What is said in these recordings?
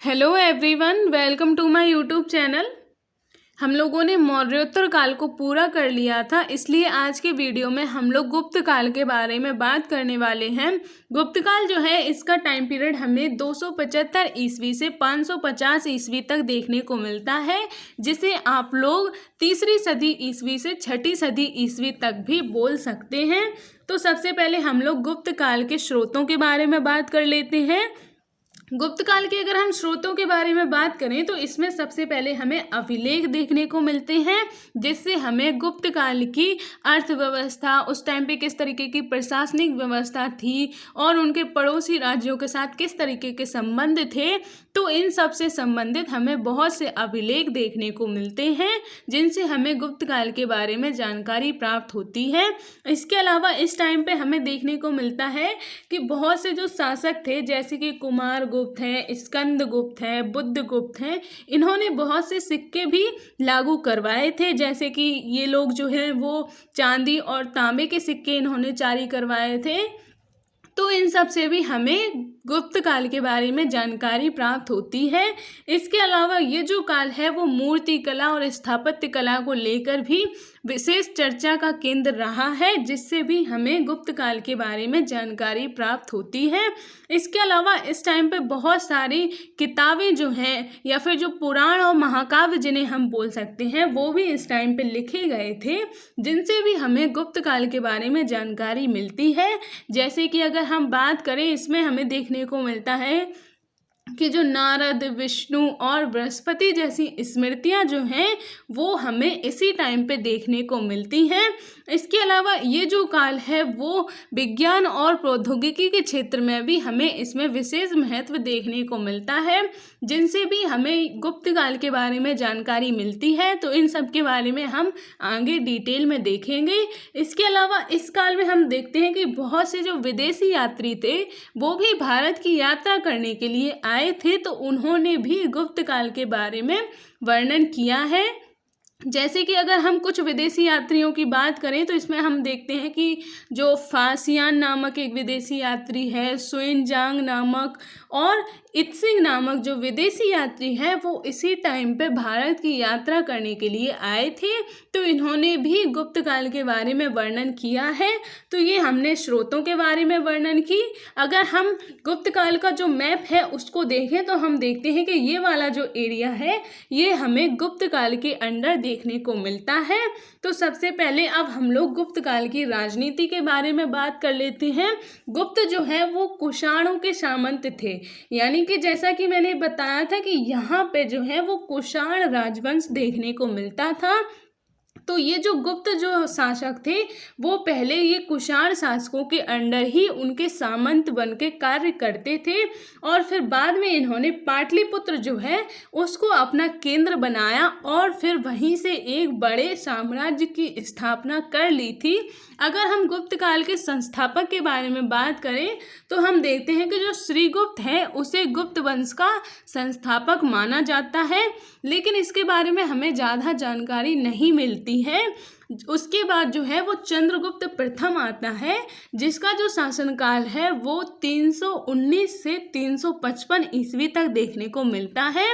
Hello everyone, welcome to my YouTube channel. हम लोगों ने मौर्योत्तर काल को पूरा कर लिया था, इसलिए आज के वीडियो में हम लोग गुप्त काल के बारे में बात करने वाले हैं। गुप्त काल जो है, इसका टाइम पीरियड हमें 275 ईस्वी से 550 ईस्वी तक देखने को मिलता है, जिसे आप लोग तीसरी सदी ईस्वी से छठी सदी ईस्वी तक भी बोल सकते हैं। तो सबसे पहले हम लोग गुप्त काल के स्रोतों के बारे में बात कर लेते हैं। गुप्त काल के अगर हम स्रोतों के बारे में बात करें तो इसमें सबसे पहले हमें अभिलेख देखने को मिलते हैं, जिससे हमें गुप्त काल की अर्थव्यवस्था, उस टाइम पे किस तरीके की प्रशासनिक व्यवस्था थी और उनके पड़ोसी राज्यों के साथ किस तरीके के संबंध थे, तो इन सब से संबंधित हमें बहुत से अभिलेख देखने को मिलते हैं, जिनसे हमें गुप्त काल के बारे में जानकारी प्राप्त होती है। इसके अलावा इस टाइम पे हमें देखने को मिलता है कि बहुत से जो शासक थे, जैसे कि कुमार गुप्त हैं, स्कंद गुप्त हैं, बुद्ध गुप्त हैं, इन्होंने बहुत से सिक्के भी लागू करवाए थे। जैसे कि ये लोग जो हैं वो चांदी और तांबे के सिक्के इन्होंने जारी करवाए थे। तो इन सब से भी हमें गुप्त काल के बारे में जानकारी प्राप्त होती है। इसके अलावा ये जो काल है वो मूर्ति कला और स्थापत्य कला को लेकर भी विशेष चर्चा का केंद्र रहा है, जिससे भी हमें गुप्त काल के बारे में जानकारी प्राप्त होती है। इसके अलावा इस टाइम पे बहुत सारी किताबें जो हैं, या फिर जो पुराण और महाकाव्य जिन्हें हम बोल सकते हैं, वो भी इस टाइम पे लिखे गए थे, जिनसे भी हमें गुप्त काल के बारे में जानकारी मिलती है। जैसे कि अगर हम बात करें, इसमें हमें देखने को मिलता है कि जो नारद, विष्णु और बृहस्पति जैसी स्मृतियां जो हैं वो हमें इसी टाइम पे देखने को मिलती हैं। इसके अलावा ये जो काल है वो विज्ञान और प्रौद्योगिकी के क्षेत्र में भी हमें इसमें विशेष महत्व देखने को मिलता है, जिनसे भी हमें गुप्त काल के बारे में जानकारी मिलती है। तो इन सब के बारे में हम आगे डिटेल में देखेंगे। इसके अलावा इस काल में हम देखते हैं कि बहुत से जो विदेशी यात्री थे वो भी भारत की यात्रा करने के लिए आए थे, तो उन्होंने भी गुप्त काल के बारे में वर्णन किया है। जैसे कि अगर हम कुछ विदेशी यात्रियों की बात करें तो इसमें हम देखते हैं कि जो फासियान नामक एक विदेशी यात्री है, सुइनजांग नामक और इत्सिंग नामक जो विदेशी यात्री हैं, वो इसी टाइम पे भारत की यात्रा करने के लिए आए थे। तो इन्होंने भी गुप्त काल के बारे में वर्णन किया है। तो ये हमने स्रोतों के बारे में वर्णन की। अगर हम गुप्त काल का जो मैप है उसको देखें तो हम देखते हैं कि ये वाला जो एरिया है ये हमें गुप्त काल के अंडर देखने को मिलता है। तो सबसे पहले अब हम लोग गुप्त काल की राजनीति के बारे में बात कर लेते हैं। गुप्त जो है वो कुषाणों के सामंत थे, यानी कि जैसा कि मैंने बताया था कि यहाँ पे जो है वो कुषाण राजवंश देखने को मिलता था। तो ये जो गुप्त जो शासक थे वो पहले ये कुषाण शासकों के अंडर ही उनके सामंत बन के कार्य करते थे, और फिर बाद में इन्होंने पाटलिपुत्र जो है उसको अपना केंद्र बनाया और फिर वहीं से एक बड़े साम्राज्य की स्थापना कर ली थी। अगर हम गुप्त काल के संस्थापक के बारे में बात करें तो हम देखते हैं कि जो श्रीगुप्त है उसे गुप्त वंश का संस्थापक माना जाता है, लेकिन इसके बारे में हमें ज़्यादा जानकारी नहीं मिलती है। उसके बाद जो है वो चंद्रगुप्त प्रथम आता है, जिसका जो शासनकाल है वो 319 से 355 ईस्वी तक देखने को मिलता है।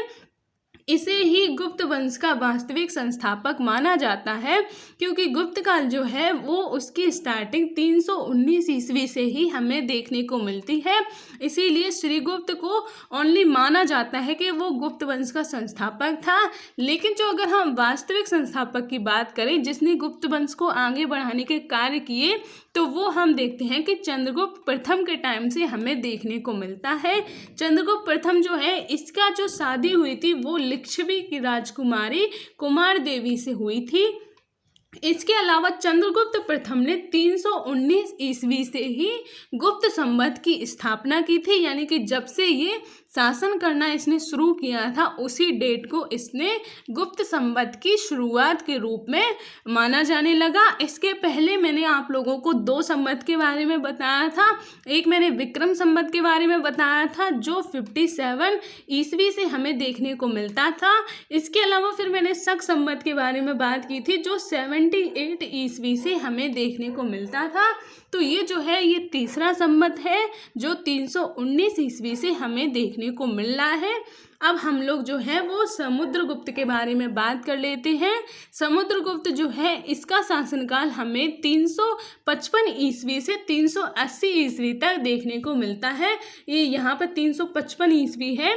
इसे ही गुप्त वंश का वास्तविक संस्थापक माना जाता है, क्योंकि गुप्त काल जो है वो उसकी स्टार्टिंग 319 ईस्वी से ही हमें देखने को मिलती है। इसीलिए श्रीगुप्त को ओनली माना जाता है कि वो गुप्त वंश का संस्थापक था। लेकिन जो अगर हम वास्तविक संस्थापक की बात करें जिसने गुप्त वंश को आगे बढ़ाने के कार्य किए, तो वो हम देखते हैं कि चंद्रगुप्त प्रथम के टाइम से हमें देखने को मिलता है। चंद्रगुप्त प्रथम जो है इसका जो शादी हुई थी वो लिच्छवी की राजकुमारी कुमार देवी से हुई थी। इसके अलावा चंद्रगुप्त प्रथम ने 319 ईस्वी से ही गुप्त संवत की स्थापना की थी, यानी कि जब से ये शासन करना इसने शुरू किया था उसी डेट को इसने गुप्त संवत की शुरुआत के रूप में माना जाने लगा। इसके पहले मैंने आप लोगों को 2 संवत के बारे में बताया था। एक मैंने विक्रम संवत के बारे में बताया था जो 57 ईस्वी से हमें देखने को मिलता था। इसके अलावा फिर मैंने शक संवत के बारे में बात की थी जो 70 378 ईस्वी से हमें देखने को मिलता था। तो ये जो है ये तीसरा संवत है जो 319 ईस्वी से हमें देखने को मिल रहा है। अब हम लोग जो है वो समुद्रगुप्त के बारे में बात कर लेते हैं। समुद्रगुप्त जो है इसका शासनकाल हमें 355 ईस्वी से 380 ईस्वी तक देखने को मिलता है। ये यहाँ पर 355 ईस्वी है।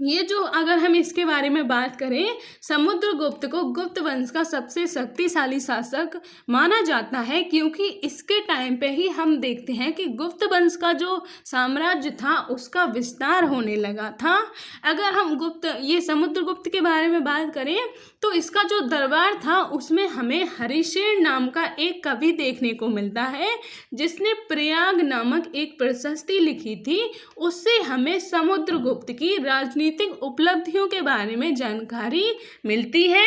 ये जो अगर हम इसके बारे में बात करें, समुद्रगुप्त को गुप्त वंश का सबसे शक्तिशाली शासक माना जाता है, क्योंकि इसके टाइम पे ही हम देखते हैं कि गुप्त वंश का जो साम्राज्य था उसका विस्तार होने लगा था। अगर हम ये समुद्रगुप्त के बारे में बात करें तो इसका जो दरबार था उसमें हमें हरिशेन नाम का एक कवि देखने को मिलता है, जिसने प्रयाग नामक एक प्रशस्ति लिखी थी। उससे हमें समुद्रगुप्त की राजनीतिक उपलब्धियों के बारे में जानकारी मिलती है,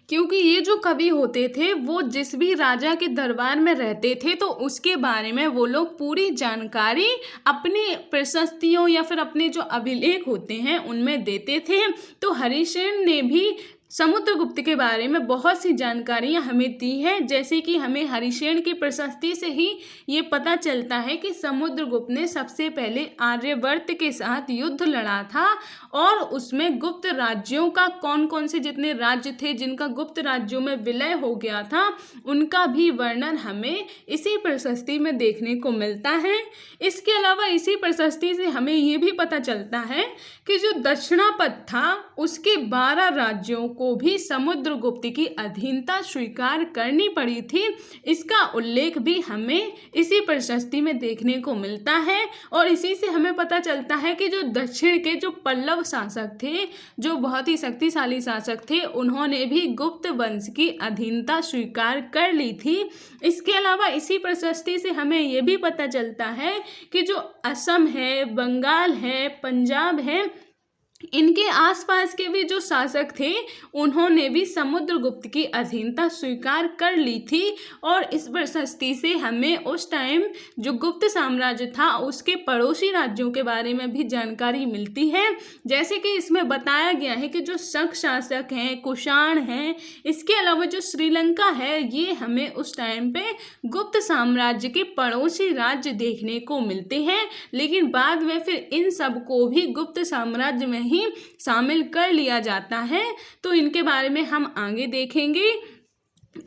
क्योंकि ये जो कवि होते थे वो जिस भी राजा के दरबार में रहते थे तो उसके बारे में वो लोग पूरी जानकारी अपनी प्रशस्तियों या फिर अपने जो अभिलेख होते हैं उनमें देते थे। तो हरिशेन ने भी समुद्रगुप्त के बारे में बहुत सी जानकारियां हमें दी है, जैसे कि हमें हरिशेन की प्रशस्ति से ही ये पता चलता है कि समुद्रगुप्त ने सबसे पहले आर्यवर्त के साथ युद्ध लड़ा था और उसमें गुप्त राज्यों का कौन कौन से जितने राज्य थे जिनका गुप्त राज्यों में विलय हो गया था उनका भी वर्णन हमें इसी प्रशस्ति में देखने को मिलता है। इसके अलावा इसी प्रशस्ति से हमें ये भी पता चलता है कि जो दक्षिणापथ था उसके 12 राज्यों को भी समुद्रगुप्त की अधीनता स्वीकार करनी पड़ी थी। इसका उल्लेख भी हमें इसी प्रशस्ति में देखने को मिलता है और इसी से हमें पता चलता है कि जो दक्षिण के जो पल्लव शासक थे, जो बहुत ही शक्तिशाली शासक थे, उन्होंने भी गुप्त वंश की अधीनता स्वीकार कर ली थी। इसके अलावा इसी प्रशस्ति से हमें ये भी पता चलता है कि जो असम है, बंगाल है, पंजाब है, इनके आसपास के भी जो शासक थे उन्होंने भी समुद्रगुप्त की अधीनता स्वीकार कर ली थी। और इस प्रशस्ति से हमें उस टाइम जो गुप्त साम्राज्य था उसके पड़ोसी राज्यों के बारे में भी जानकारी मिलती है, जैसे कि इसमें बताया गया है कि जो शक शासक हैं, कुषाण हैं, इसके अलावा जो श्रीलंका है, ये हमें उस टाइम पे गुप्त साम्राज्य के पड़ोसी राज्य देखने को मिलते हैं। लेकिन बाद में फिर इन सब को भी गुप्त साम्राज्य में ही शामिल कर लिया जाता है। तो इनके बारे में हम आगे देखेंगे।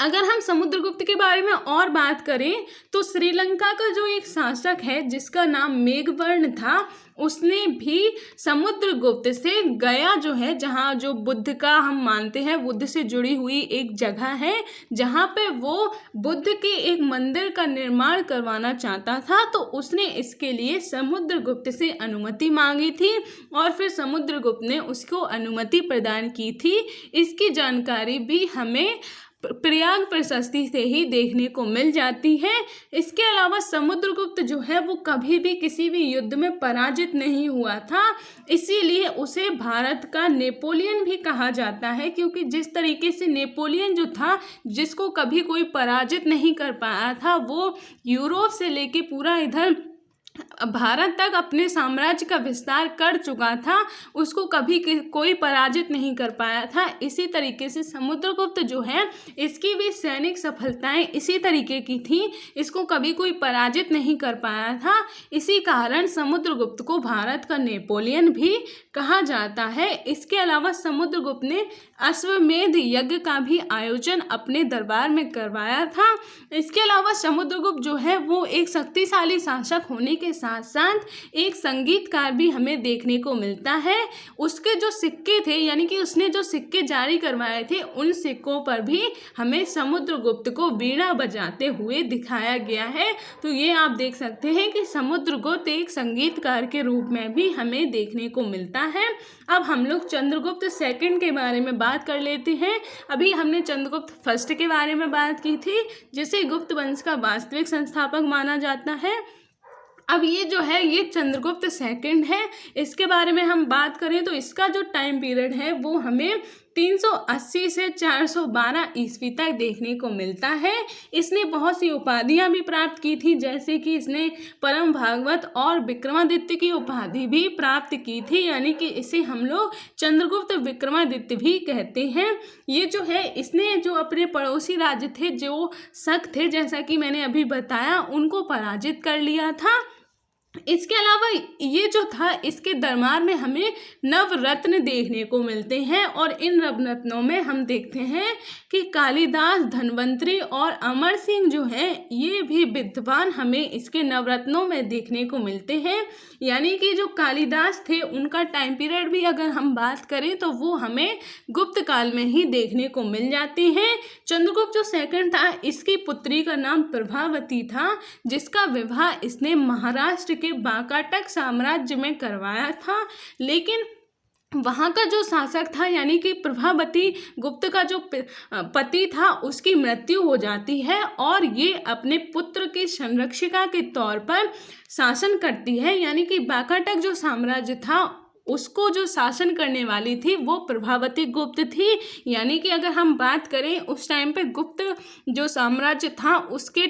अगर हम समुद्रगुप्त के बारे में और बात करें तो श्रीलंका का जो एक शासक है जिसका नाम मेघवर्ण था, उसने भी समुद्रगुप्त से गया जो है, जहाँ जो बुद्ध का हम मानते हैं बुद्ध से जुड़ी हुई एक जगह है, जहाँ पे वो बुद्ध के एक मंदिर का निर्माण करवाना चाहता था, तो उसने इसके लिए समुद्रगुप्त से अनुमति मांगी थी और फिर समुद्रगुप्त ने उसको अनुमति प्रदान की थी। इसकी जानकारी भी हमें प्रयाग प्रशस्ति से ही देखने को मिल जाती है। इसके अलावा समुद्रगुप्त जो है वो कभी भी किसी भी युद्ध में पराजित नहीं हुआ था, इसीलिए उसे भारत का नेपोलियन भी कहा जाता है, क्योंकि जिस तरीके से नेपोलियन जो था जिसको कभी कोई पराजित नहीं कर पाया था, वो यूरोप से लेके पूरा इधर भारत तक अपने साम्राज्य का विस्तार कर चुका था, उसको कभी कोई पराजित नहीं कर पाया था। इसी तरीके से समुद्रगुप्त जो है इसकी भी सैनिक सफलताएं इसी तरीके की थी, इसको कभी कोई पराजित नहीं कर पाया था। इसी कारण समुद्रगुप्त को भारत का नेपोलियन भी कहा जाता है। इसके अलावा समुद्रगुप्त ने अश्वमेध यज्ञ का भी आयोजन अपने दरबार में करवाया था। इसके अलावा समुद्रगुप्त जो है वो एक शक्तिशाली शासक होने के साथ साथ एक संगीतकार भी हमें देखने को मिलता है। उसके जो सिक्के थे, यानी कि उसने जो सिक्के जारी करवाए थे, उन सिक्कों पर भी हमें समुद्रगुप्त को वीणा बजाते हुए दिखाया गया है। तो ये आप देख सकते हैं कि समुद्रगुप्त एक संगीतकार के रूप में भी हमें देखने को मिलता है। अब हम लोग चंद्रगुप्त सेकंड के बारे में बात कर लेते हैं। अभी हमने चंद्रगुप्त फर्स्ट के बारे में बात की थी, जिसे गुप्त वंश का वास्तविक संस्थापक माना जाता है। अब ये जो है ये चंद्रगुप्त सेकंड है। इसके बारे में हम बात करें तो इसका जो टाइम पीरियड है वो हमें 380 से 412 ईस्वी तक देखने को मिलता है। इसने बहुत सी उपाधियां भी प्राप्त की थी, जैसे कि इसने परम भागवत और विक्रमादित्य की उपाधि भी प्राप्त की थी, यानी कि इसे हम लोग चंद्रगुप्त विक्रमादित्य भी कहते हैं। ये जो है इसने जो अपने पड़ोसी राज्य थे जो शक थे, जैसा कि मैंने अभी बताया, उनको पराजित कर लिया था। इसके अलावा ये जो था, इसके दरबार में हमें नवरत्न देखने को मिलते हैं और इन नवरत्नों में हम देखते हैं कि कालिदास, धन्वंतरी और अमर सिंह जो हैं ये भी विद्वान हमें इसके नवरत्नों में देखने को मिलते हैं। यानी कि जो कालिदास थे उनका टाइम पीरियड भी अगर हम बात करें तो वो हमें गुप्त काल में ही देखने को मिल जाते हैं। चंद्रगुप्त जो सेकंड था, इसकी पुत्री का नाम प्रभावती था, जिसका विवाह इसने महाराष्ट्र के वाकाटक साम्राज्य में करवाया था। लेकिन वहाँ का जो शासक था, यानी कि प्रभावती गुप्त का जो पति था, उसकी मृत्यु हो जाती है और ये अपने पुत्र की संरक्षिका के तौर पर शासन करती है। यानी कि वाकाटक जो साम्राज्य था उसको जो शासन करने वाली थी वो प्रभावती गुप्त थी। यानी कि अगर हम बात करें उस टाइम पे गुप्त जो साम्राज्य था उसके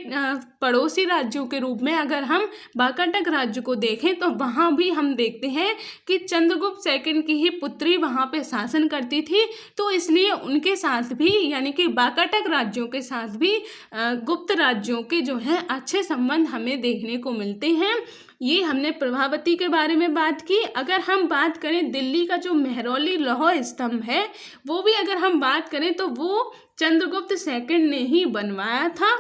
पड़ोसी राज्यों के रूप में अगर हम वाकाटक राज्य को देखें तो वहाँ भी हम देखते हैं कि चंद्रगुप्त सेकंड की ही पुत्री वहाँ पे शासन करती थी। तो इसलिए उनके साथ भी, यानी कि वाकाटक राज्यों के साथ भी गुप्त राज्यों के जो हैं अच्छे संबंध हमें देखने को मिलते हैं। ये हमने प्रभावती के बारे में बात की। अगर हम बात करें दिल्ली का जो मेहरौली लौह स्तंभ है, वो भी अगर हम बात करें तो वो चंद्रगुप्त सेकंड ने ही बनवाया था।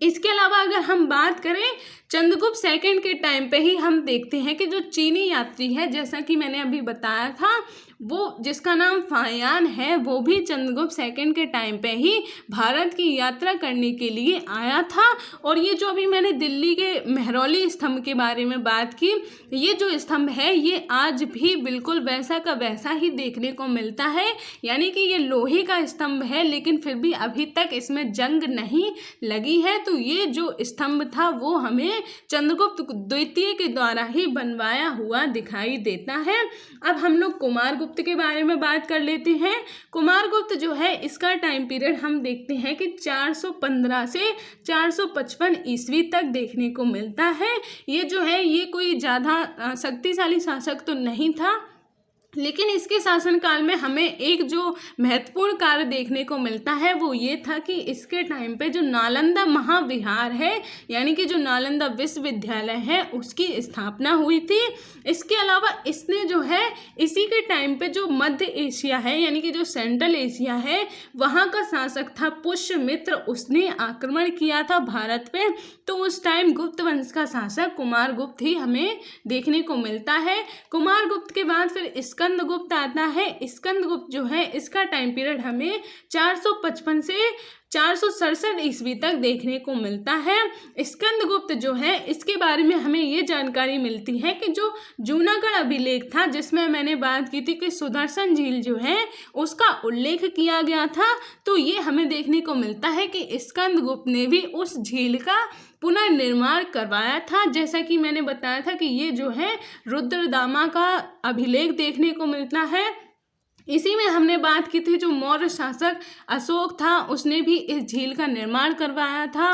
इसके अलावा अगर हम बात करें चंद्रगुप्त सेकंड के टाइम पे ही हम देखते हैं कि जो चीनी यात्री है, जैसा कि मैंने अभी बताया था, वो जिसका नाम फाहियान है, वो भी चंद्रगुप्त सेकंड के टाइम पे ही भारत की यात्रा करने के लिए आया था। और ये जो अभी मैंने दिल्ली के मेहरौली स्तंभ के बारे में बात की, ये जो स्तंभ है ये आज भी बिल्कुल वैसा का वैसा ही देखने को मिलता है। यानी कि ये लोहे का स्तंभ है, लेकिन फिर भी अभी तक इसमें जंग नहीं लगी है। तो ये जो स्तंभ था वो हमें चंद्रगुप्त द्वितीय के द्वारा ही बनवाया हुआ दिखाई देता है। अब हम लोग कुमारगुप्त के बारे में बात कर लेते हैं। कुमारगुप्त जो है इसका टाइम पीरियड हम देखते हैं कि 415 से 455 ईस्वी तक देखने को मिलता है। ये जो है ये कोई ज़्यादा शक्तिशाली शासक तो नहीं था, लेकिन इसके शासनकाल में हमें एक जो महत्वपूर्ण कार्य देखने को मिलता है वो ये था कि इसके टाइम पे जो नालंदा महाविहार है, यानी कि जो नालंदा विश्वविद्यालय है, उसकी स्थापना हुई थी। इसके अलावा इसने जो है इसी के टाइम पे जो मध्य एशिया है, यानी कि जो सेंट्रल एशिया है, वहाँ का शासक था पुष्यमित्र, उसने आक्रमण किया था भारत पे। तो उस टाइम गुप्त वंश का शासक कुमारगुप्त ही हमें देखने को मिलता है। कुमारगुप्त के बाद फिर स्कंदगुप्त आता है। स्कंदगुप्त जो है इसका टाइम पीरियड हमें 455 से 467 ईस्वी तक देखने को मिलता है। स्कंदगुप्त जो है इसके बारे में हमें ये जानकारी मिलती है कि जो जूनागढ़ अभिलेख था, जिसमें मैंने बात की थी कि सुदर्शन झील जो है उसका उल्लेख किया गया था, तो ये हमें देखने को मिलता है कि स्कंदगुप्त ने भी उस झील का पुनर्निर्माण करवाया था। जैसा कि मैंने बताया था कि ये जो है रुद्रदामा का अभिलेख देखने को मिलता है। इसी में हमने बात की थी जो मौर्य शासक अशोक था, उसने भी इस झील का निर्माण करवाया था।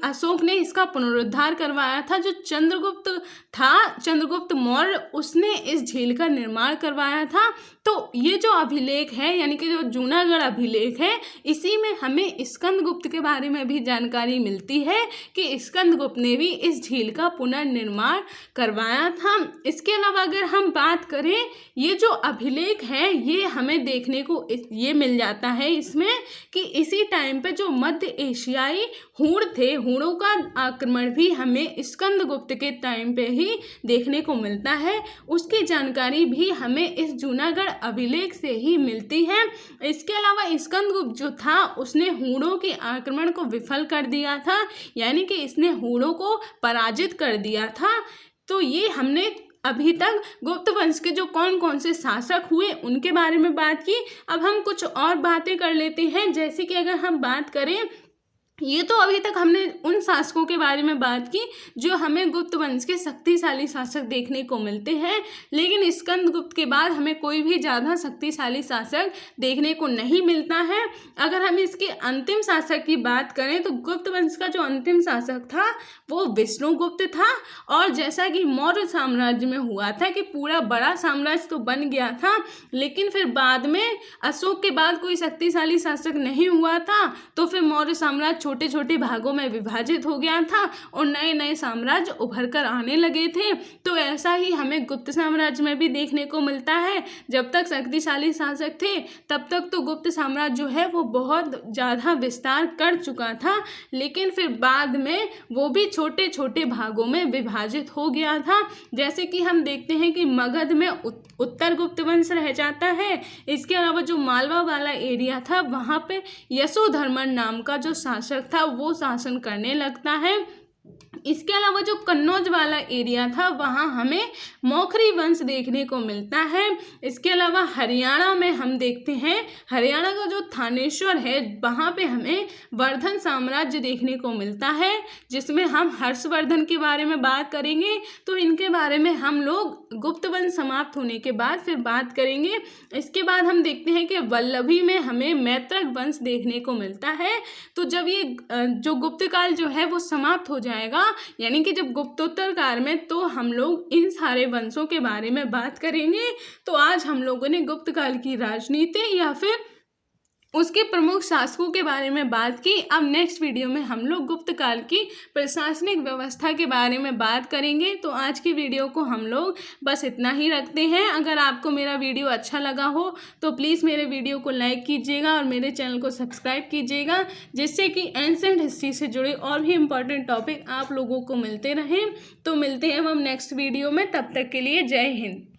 अशोक ने इसका पुनरुद्धार करवाया था। जो चंद्रगुप्त था, चंद्रगुप्त मौर्य, उसने इस झील का निर्माण करवाया था। तो ये जो अभिलेख है, यानी कि जो जूनागढ़ अभिलेख है, इसी में हमें स्कंदगुप्त के बारे में भी जानकारी मिलती है कि स्कंदगुप्त ने भी इस झील का पुनर्निर्माण करवाया था। इसके अलावा अगर हम बात करें, ये जो अभिलेख है ये हमें देखने को ये मिल जाता है इसमें कि इसी टाइम पे जो मध्य एशियाई हूण थे, हूणों का आक्रमण भी हमें स्कंदगुप्त के टाइम पे ही देखने को मिलता है। उसकी जानकारी भी हमें इस जूनागढ़ अभिलेख से ही मिलती है। इसके अलावा स्कंदगुप्त जो था उसने हूणों के आक्रमण को विफल कर दिया था, यानी कि इसने हूणों को पराजित कर दिया था। तो ये हमने अभी तक गुप्त वंश के जो कौन कौन से शासक हुए उनके बारे में बात की। अब हम कुछ और बातें कर लेते हैं, जैसे कि अगर हम बात करें ये तो अभी तक हमने उन शासकों के बारे में बात की जो हमें गुप्त वंश के शक्तिशाली शासक देखने को मिलते हैं, लेकिन स्कंदगुप्त के बाद हमें कोई भी ज़्यादा शक्तिशाली शासक देखने को नहीं मिलता है। अगर हम इसके अंतिम शासक की बात करें तो गुप्त वंश का जो अंतिम शासक था वो विष्णुगुप्त था। और जैसा कि मौर्य साम्राज्य में हुआ था कि पूरा बड़ा साम्राज्य तो बन गया था, लेकिन फिर बाद में अशोक के बाद कोई शक्तिशाली शासक नहीं हुआ था, तो फिर मौर्य साम्राज्य छोटे छोटे भागों में विभाजित हो गया था और नए नए साम्राज्य उभर कर आने लगे थे। तो ऐसा ही हमें गुप्त साम्राज्य में भी देखने को मिलता है। जब तक शक्तिशाली शासक थे तब तक तो गुप्त साम्राज्य जो है वो बहुत ज़्यादा विस्तार कर चुका था, लेकिन फिर बाद में वो भी छोटे छोटे भागों में विभाजित हो गया था। जैसे कि हम देखते हैं कि मगध में उत्तर गुप्त वंश रह जाता है। इसके अलावा जो मालवा वाला एरिया था वहाँ पे यशोधर्मन नाम का जो शासक था वो शासन करने लगता है। इसके अलावा जो कन्नौज वाला एरिया था वहाँ हमें मौखरी वंश देखने को मिलता है। इसके अलावा हरियाणा में हम देखते हैं, हरियाणा का जो थानेश्वर है वहाँ पे हमें वर्धन साम्राज्य देखने को मिलता है, जिसमें हम हर्षवर्धन के बारे में बात करेंगे। तो इनके बारे में हम लोग गुप्त वंश समाप्त होने के बाद फिर बात करेंगे। इसके बाद हम देखते हैं कि वल्लभी में हमें मैत्रक वंश देखने को मिलता है। तो जब ये जो गुप्त काल जो है वो समाप्त हो जाएगा, यानी कि जब गुप्तोत्तर काल में, तो हम लोग इन सारे वंशों के बारे में बात करेंगे। तो आज हम लोगों ने गुप्त काल की राजनीति या फिर उसके प्रमुख शासकों के बारे में बात की। अब नेक्स्ट वीडियो में हम लोग गुप्त काल की प्रशासनिक व्यवस्था के बारे में बात करेंगे। तो आज की वीडियो को हम लोग बस इतना ही रखते हैं। अगर आपको मेरा वीडियो अच्छा लगा हो तो प्लीज़ मेरे वीडियो को लाइक कीजिएगा और मेरे चैनल को सब्सक्राइब कीजिएगा, जिससे कि एंशिएंट हिस्ट्री से जुड़े और भी इम्पोर्टेंट टॉपिक आप लोगों को मिलते रहें। तो मिलते हैं हम नेक्स्ट वीडियो में, तब तक के लिए जय हिंद।